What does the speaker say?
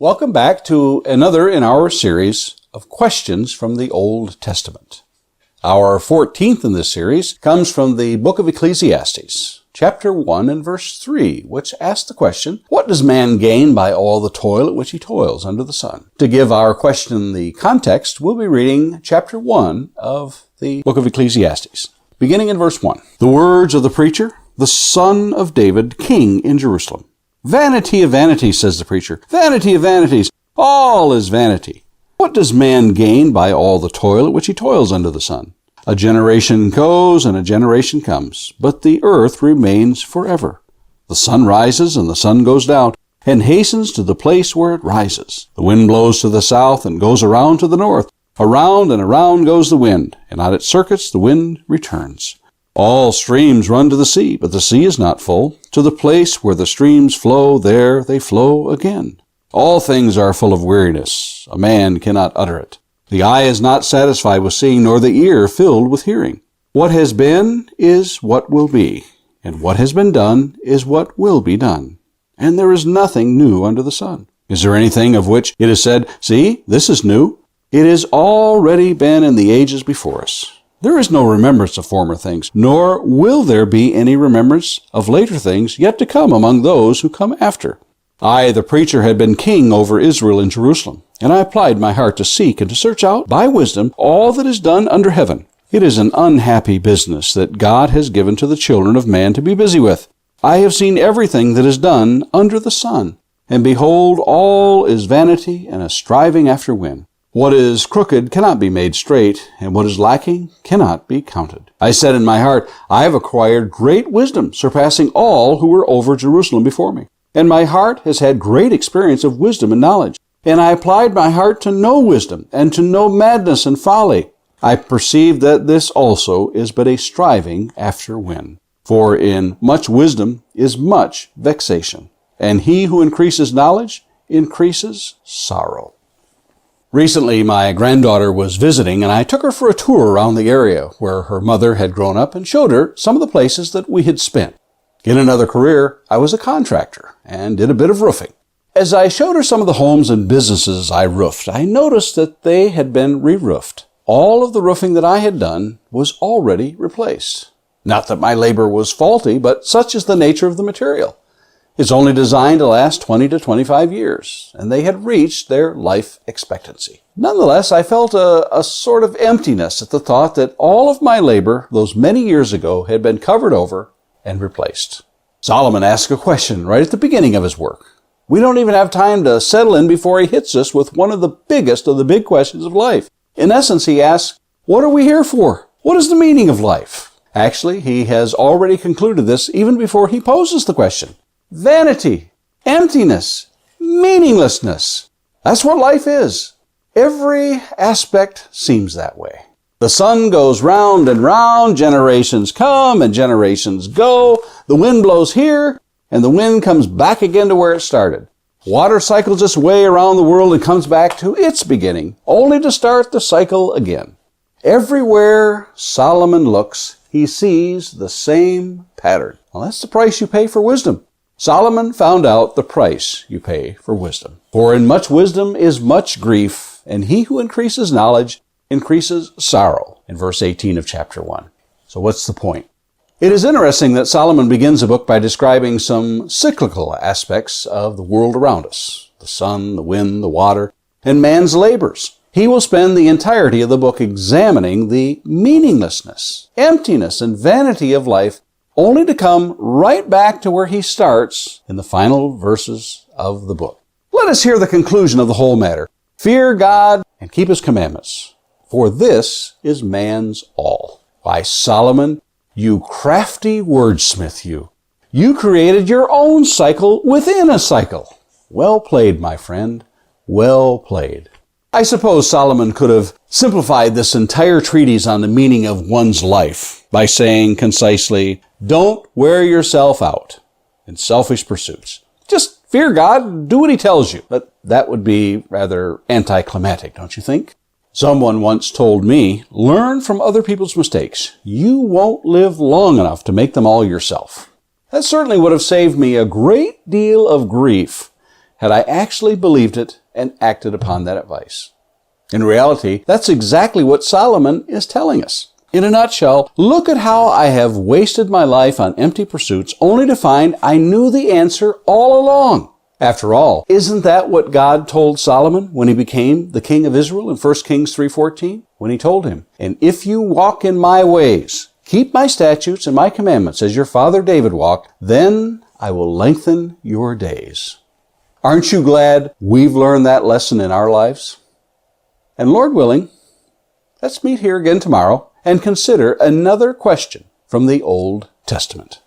Welcome back to another in our series of questions from the Old Testament. Our 14th in this series comes from the book of Ecclesiastes, chapter 1 and verse 3, which asks the question, what does man gain by all the toil at which he toils under the sun? To give our question the context, we'll be reading chapter 1 of the book of Ecclesiastes, beginning in verse 1. The words of the preacher, the son of David, king in Jerusalem. Vanity of vanities, says the preacher. Vanity of vanities. All is vanity. What does man gain by all the toil at which he toils under the sun? A generation goes and a generation comes, but the earth remains forever. The sun rises and the sun goes down, and hastens to the place where it rises. The wind blows to the south and goes around to the north. Around and around goes the wind, and on its circuits the wind returns. All streams run to the sea, but the sea is not full. To the place where the streams flow, there they flow again. All things are full of weariness. A man cannot utter it. The eye is not satisfied with seeing, nor the ear filled with hearing. What has been is what will be, and what has been done is what will be done. And there is nothing new under the sun. Is there anything of which it is said, see, this is new? It has already been in the ages before us. There is no remembrance of former things, nor will there be any remembrance of later things yet to come among those who come after. I, the preacher, had been king over Israel in Jerusalem, and I applied my heart to seek and to search out by wisdom all that is done under heaven. It is an unhappy business that God has given to the children of man to be busy with. I have seen everything that is done under the sun, and behold, all is vanity and a striving after wind. What is crooked cannot be made straight, and what is lacking cannot be counted. I said in my heart, I have acquired great wisdom, surpassing all who were over Jerusalem before me. And my heart has had great experience of wisdom and knowledge. And I applied my heart to know wisdom, and to know madness and folly. I perceive that this also is but a striving after wind. For in much wisdom is much vexation, and he who increases knowledge increases sorrow. Recently, my granddaughter was visiting, and I took her for a tour around the area where her mother had grown up and showed her some of the places that we had spent. In another career, I was a contractor and did a bit of roofing. As I showed her some of the homes and businesses I roofed, I noticed that they had been re-roofed. All of the roofing that I had done was already replaced. Not that my labor was faulty, but such is the nature of the material. It's only designed to last 20 to 25 years, and they had reached their life expectancy. Nonetheless, I felt a sort of emptiness at the thought that all of my labor those many years ago had been covered over and replaced. Solomon asked a question right at the beginning of his work. We don't even have time to settle in before he hits us with one of the biggest of the big questions of life. In essence, he asks, what are we here for? What is the meaning of life? Actually, he has already concluded this even before he poses the question. Vanity, emptiness, meaninglessness. That's what life is. Every aspect seems that way. The sun goes round and round, generations come and generations go. The wind blows here, and the wind comes back again to where it started. Water cycles its way around the world and comes back to its beginning, only to start the cycle again. Everywhere Solomon looks, he sees the same pattern. Well, that's the price you pay for wisdom. Solomon found out the price you pay for wisdom. For in much wisdom is much grief, and he who increases knowledge increases sorrow, in verse 18 of chapter 1. So what's the point? It is interesting that Solomon begins the book by describing some cyclical aspects of the world around us, the sun, the wind, the water, and man's labors. He will spend the entirety of the book examining the meaninglessness, emptiness, and vanity of life, only to come right back to where he starts in the final verses of the book. Let us hear the conclusion of the whole matter. Fear God and keep his commandments, for this is man's all. Why, Solomon, you crafty wordsmith, you. You created your own cycle within a cycle. Well played, my friend. Well played. I suppose Solomon could have simplified this entire treatise on the meaning of one's life by saying concisely, don't wear yourself out in selfish pursuits. Just fear God, do what he tells you. But that would be rather anticlimactic, don't you think? Someone once told me, learn from other people's mistakes. You won't live long enough to make them all yourself. That certainly would have saved me a great deal of grief had I actually believed it and acted upon that advice. In reality, that's exactly what Solomon is telling us. In a nutshell, look at how I have wasted my life on empty pursuits only to find I knew the answer all along. After all, isn't that what God told Solomon when he became the king of Israel in 1 Kings 3:14? When he told him, "And if you walk in my ways, keep my statutes and my commandments as your father David walked, then I will lengthen your days." Aren't you glad we've learned that lesson in our lives? And Lord willing, let's meet here again tomorrow and consider another question from the Old Testament.